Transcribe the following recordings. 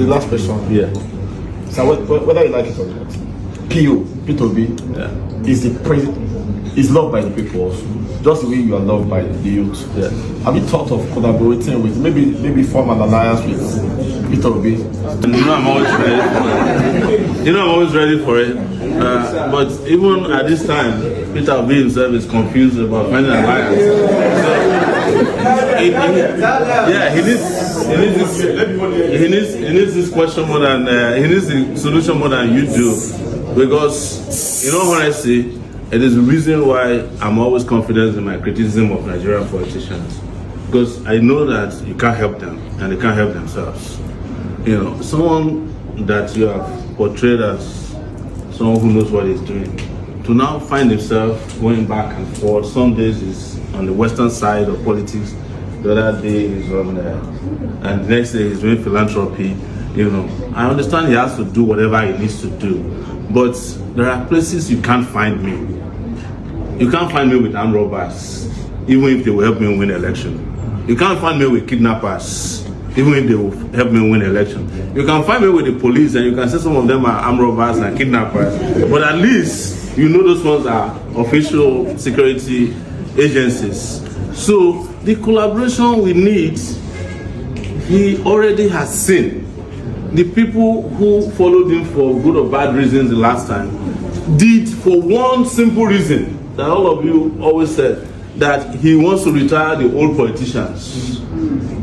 the last question. Yeah. So whether you like it or not, Peter Obi is the president. Is loved by the people also, just the way you are loved by the youth. Yeah. Have you thought of collaborating with maybe form an alliance with Peter Obi? I'm always ready for it. I'm always ready for it. But even at this time, Peter Obi himself is confused about finding an alliance. He needs this question more than he needs the solution more than you do, because in all honesty, it is the reason why I'm always confident in my criticism of Nigerian politicians, because I know that you can't help them and they can't help themselves. Someone that you have portrayed as someone who knows what he's doing, to now find himself going back and forth. Some days he's on the western side of politics, the other day he's on and the next day he's doing philanthropy. I understand he has to do whatever he needs to do, but there are places you can't find me. You can't find me with armed robbers, even if they will help me win the election. You can't find me with kidnappers, even if they will help me win the election. You can find me with the police, and you can say some of them are armed robbers and kidnappers, but at least those ones are official security agencies. So the collaboration we need, he already has seen. The people who followed him for good or bad reasons the last time did for one simple reason that all of you always said, that he wants to retire the old politicians.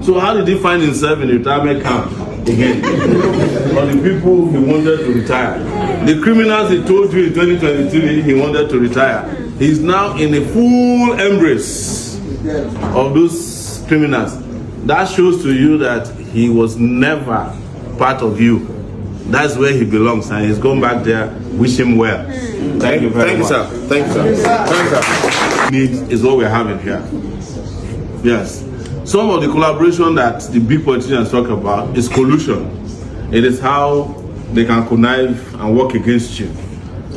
So how did he find himself in a retirement camp again? Or the people he wanted to retire? The criminals he told you in 2023 he wanted to retire. He's now in a full embrace of those criminals. That shows to you that he was never part of you. That's where he belongs, and he's going back there. Wish him well. Thank you very much. Thank you, sir. Thank you, sir. Need is what we're having here. Yes. Some of the collaboration that the big politicians talk about is collusion. It is how they can connive and work against you.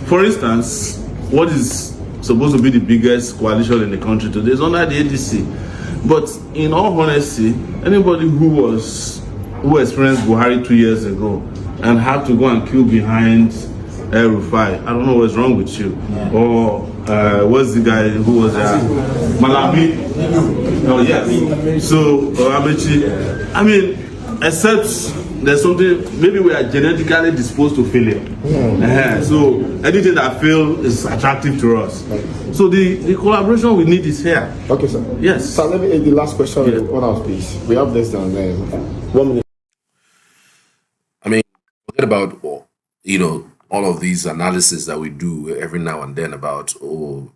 For instance, what is supposed to be the biggest coalition in the country today is under the ADC. But in all honesty, anybody who experienced Buhari 2 years ago and had to go and queue behind Rufai, I don't know what's wrong with you. Or what's the guy who was there? Malami. Oh yes. So Amechi. I mean, except there's something, maybe we are genetically disposed to failure. So anything that fails is attractive to us. So the collaboration we need is here. Okay, sir. Yes. So let me the last question. Yeah. One house, please. We have less than 1 minute. I mean, forget about all of these analysis that we do every now and then about,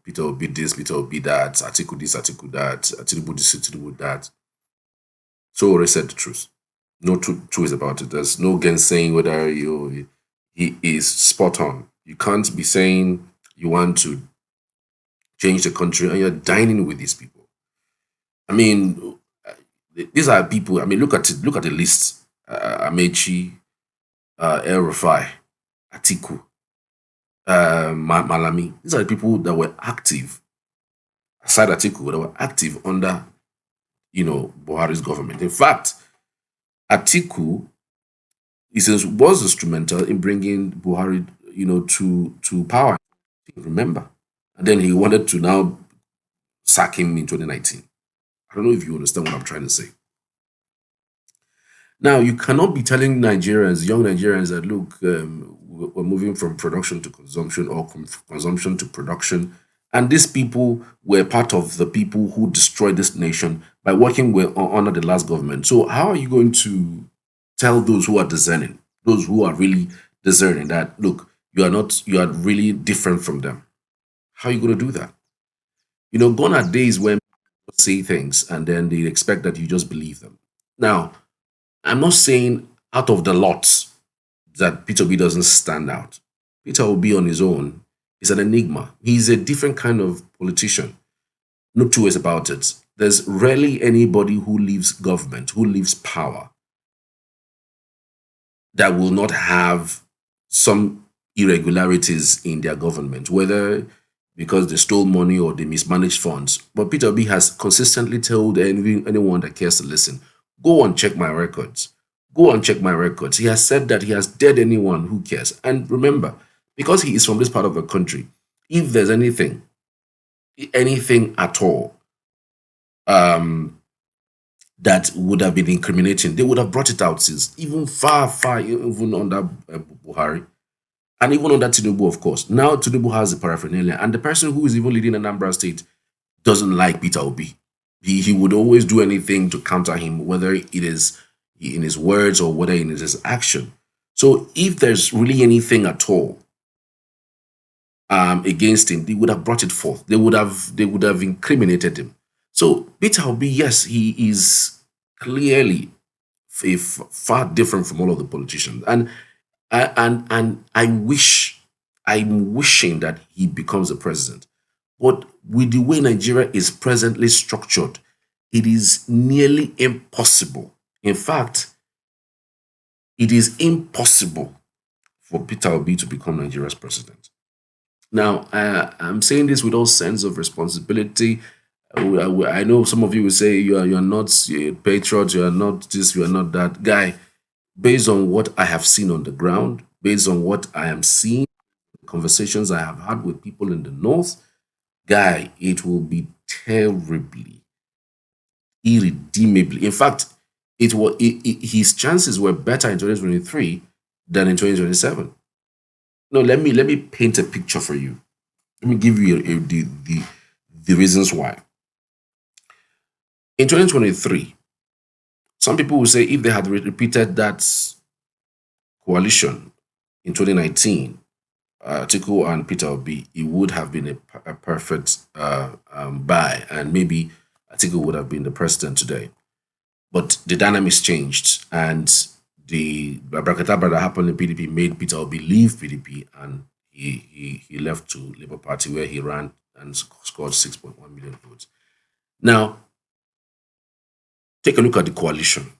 Peter Obi this, Peter Obi that, Atiku this, Atiku that, Atiku this, Atiku that. Sowore said the truth. No two ways about it. There's no gainsaying whether he is spot on. You can't be saying you want to change the country and you're dining with these people. I mean, these are people. I mean, look at the list. Amechi, El Rufai, Atiku, Malami. These are the people that were active, aside Atiku, that were active under, Buhari's government. In fact, Atiku was instrumental in bringing Buhari, to power. Remember, and then he wanted to now sack him in 2019. I don't know if you understand what I'm trying to say. Now, you cannot be telling Nigerians, young Nigerians, that look, we're moving from production to consumption or consumption to production. And these people were part of the people who destroyed this nation by working under the last government. So how are you going to tell those who are discerning, those who are really discerning that, look, you are really different from them? How are you going to do that? Gone are days when people say things and then they expect that you just believe them. Now, I'm not saying out of the lot that Peter Obi doesn't stand out. Peter Obi on his own is an enigma. He's a different kind of politician. No two ways about it. There's rarely anybody who leaves government, who leaves power, that will not have some irregularities in their government, whether because they stole money or they mismanaged funds. But Peter Obi has consistently told anyone that cares to listen, go and check my records. Go and check my records. He has said that he has dead anyone who cares. And remember, because he is from this part of the country, if there's anything at all, that would have been incriminating, they would have brought it out since, even far, even under Buhari, and even under Tinubu, of course. Now Tinubu has the paraphernalia, and the person who is even leading Anambra State doesn't like Peter Obi. He would always do anything to counter him, whether it is in his words or whether in his action. So if there's really anything at all against him, they would have brought it forth. They would have incriminated him. So Peter Obi, yes, he is clearly far different from all of the politicians, and I'm wishing that he becomes the president. But with the way Nigeria is presently structured, it is nearly impossible. In fact, it is impossible for Peter Obi to become Nigeria's president. Now, I'm saying this with all sense of responsibility. I know some of you will say you are not a patriot, you are not this, you are not that. Guy, based on what I have seen on the ground, based on what I am seeing, conversations I have had with people in the north, guy, it will be terribly, irredeemably. In fact, his chances were better in 2023 than in 2027. No, let me paint a picture for you. Let me give you the reasons why. In 2023, some people will say if they had repeated that coalition in 2019, Atiku and Peter Obi, it would have been a perfect buy, and maybe Atiku would have been the president today. But the dynamics changed, and the abracadabra that happened in PDP made Peter Obi leave PDP, and he left to Labour Party, where he ran and scored 6.1 million votes. Now, take a look at the coalition.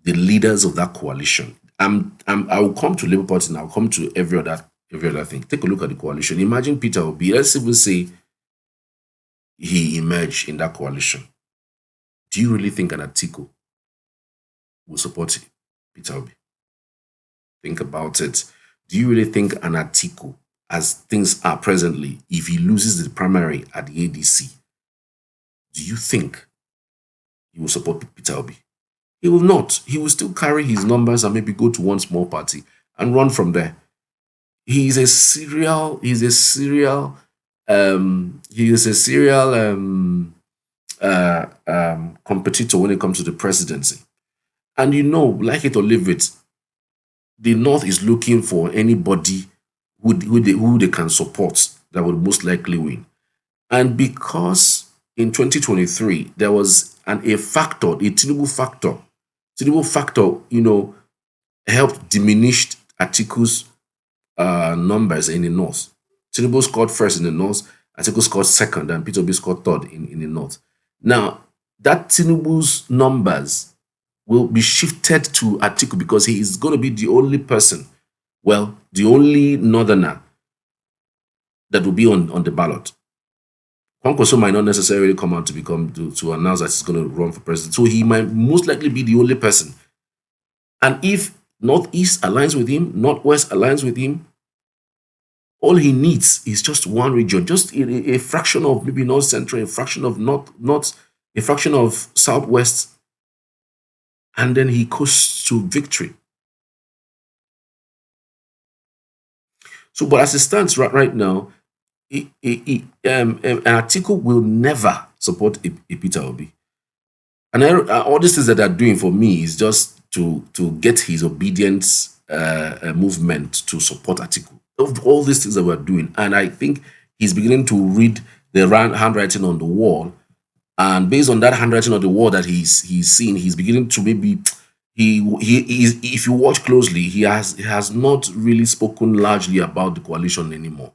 The leaders of that coalition. I will come to Labour Party and I'll come to every other thing. Take a look at the coalition. Imagine Peter Obi. Let's even say he emerged in that coalition. Do you really think an Atiku will support Peter Obi? Think about it. Do you really think an Atiku, as things are presently, if he loses the primary at the ADC, do you think he will support Peter Obi? He will not. He will still carry his numbers and maybe go to one small party and run from there. He is a serial competitor when it comes to the presidency. And like it or leave it, the North is looking for anybody who they can support that would most likely win. And because in 2023 there was a Tinubu factor, helped diminish Atiku's numbers in the North. Tinubu scored first in the North, Atiku scored second, and Peter Obi scored third in the North. Now, that Tinubu's numbers will be shifted to Atiku because he is going to be the only person, the only northerner that will be on the ballot. Kwankwaso might not necessarily come out to announce that he's going to run for president. So he might most likely be the only person. And if Northeast aligns with him, Northwest aligns with him, all he needs is just one region, just a fraction of maybe North Central, a fraction of North, a fraction of Southwest, and then he coasts to victory. So, but as it stands right now, an article will never support a Peter Obi. And all these things that they're doing for me is just to get his obedience movement to support Atiku. Of all these things that we're doing, and I think he's beginning to read the handwriting on the wall, and based on that handwriting on the wall that he's seen, he's beginning to maybe if you watch closely, he has not really spoken largely about the coalition anymore.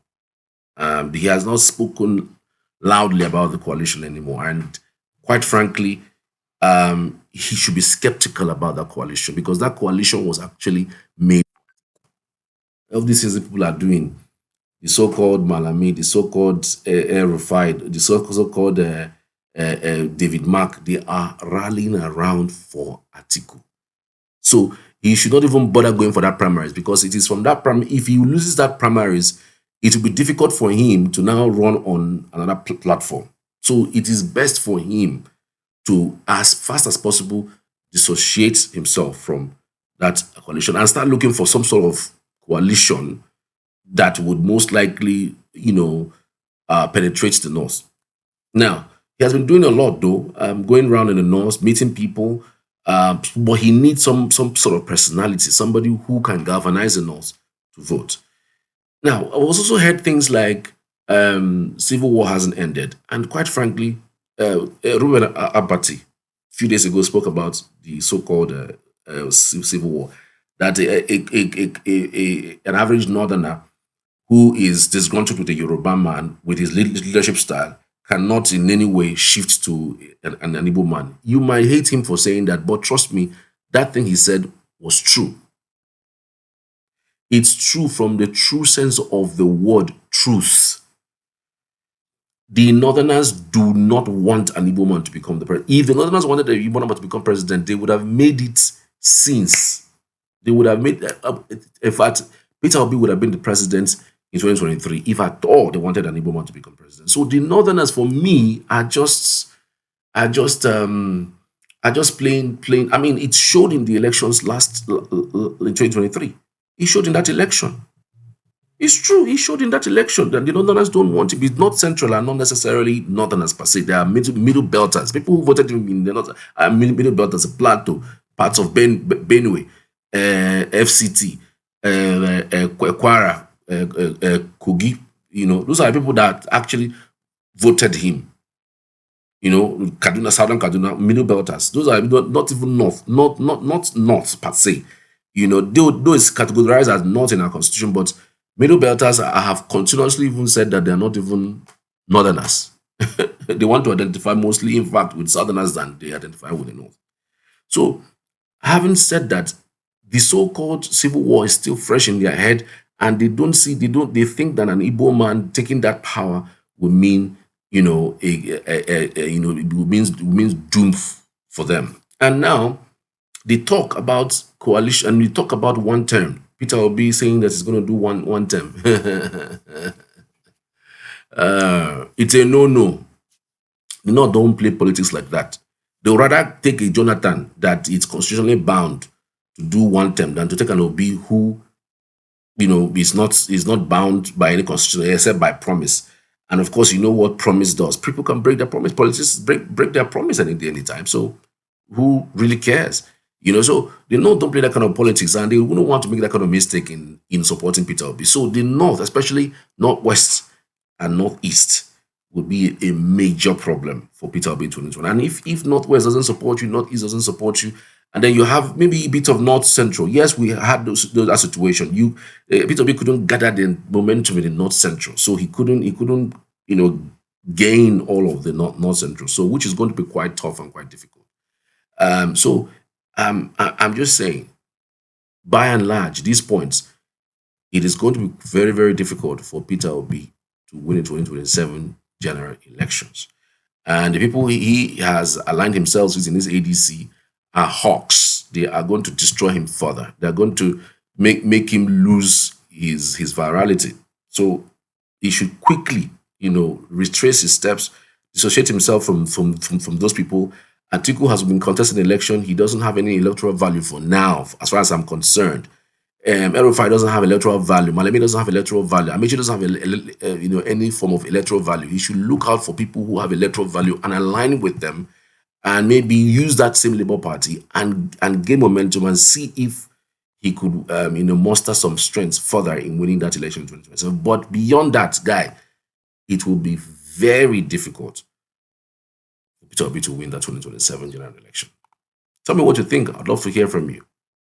He has not spoken loudly about the coalition anymore, and quite frankly, he should be skeptical about that coalition, because that coalition was actually made. All these things that people are doing, the so-called Malami, the so-called El Rufai, the so-called David Mark, they are rallying around for Atiku. So he should not even bother going for that primaries, because it is from that primary. If he loses that primaries, it will be difficult for him to now run on another platform. So it is best for him to, as fast as possible, dissociate himself from that coalition and start looking for some sort of coalition that would most likely, penetrate the north. Now, he has been doing a lot though, going around in the north, meeting people, but he needs some sort of personality, somebody who can galvanize the north to vote. Now, I also heard things like civil war hasn't ended, and quite frankly, Ruben Abati a few days ago spoke about the so-called civil war, that an average northerner who is disgruntled with a Yoruba man with his leadership style cannot in any way shift to an Igbo man. You might hate him for saying that, but trust me, that thing he said was true. It's true from the true sense of the word truth. The Northerners do not want an Igbo man to become the president. If the Northerners wanted an Igbo man to become president, they would have made it since. They would have made, in fact, Peter Obi would have been the president in 2023 if at all they wanted an Igbo man to become president. So the Northerners, for me, are just plain. I mean, it showed in the elections in 2023. It showed in that election. It's true. He showed in that election that the Northerners don't want to be North Central are not necessarily Northerners per se. They are middle belters. People who voted in the North are middle belters, Plateau, parts of Benue, FCT, Kwara, Kogi. Those are people that actually voted him. Kaduna, Southern Kaduna, middle belters. Those are not even North, not North per se. Though it's categorized as North in our constitution, but middle belters have continuously even said that they are not even Northerners. They want to identify mostly, in fact, with Southerners than they identify with the North. So, having said that, the so-called civil war is still fresh in their head, and they think that an Igbo man taking that power will mean, it means doom for them. And now they talk about coalition, and we talk about one term. Peter Obi saying that he's going to do one term. It's a no-no. Don't play politics like that. They'll rather take a Jonathan that is constitutionally bound to do one term than to take an Obi who, is not bound by any constitution except by promise. And of course, you know what promise does. People can break their promise. Politicians break their promise any day, anytime. So who really cares? So they don't play that kind of politics, and they wouldn't want to make that kind of mistake in supporting Peter Obi. So the North, especially Northwest and Northeast, would be a major problem for Peter Obi in 2020. And if Northwest doesn't support you, Northeast doesn't support you, and then you have maybe a bit of North Central. Yes, we had that situation. Peter Obi couldn't gather the momentum in the North Central, so he couldn't gain all of the North Central. So which is going to be quite tough and quite difficult. I'm just saying, by and large, these points, it is going to be very, very difficult for Peter Obi to win the 2027 general elections. And the people he has aligned himself with in his ADC are hawks. They are going to destroy him further. They're going to make him lose his virality. So he should quickly, retrace his steps, dissociate himself from those people. Atiku has been contesting the election. He doesn't have any electoral value for now, as far as I'm concerned. Erufai doesn't have electoral value. Malemi doesn't have electoral value. Amechi doesn't have any form of electoral value. He should look out for people who have electoral value and align with them, and maybe use that same Labour Party and gain momentum and see if he could muster some strength further in winning that election in 2027. But beyond that, guy, it will be very difficult for Peter Obi to win that 2027 general election. Tell me what you think. I'd love to hear from you.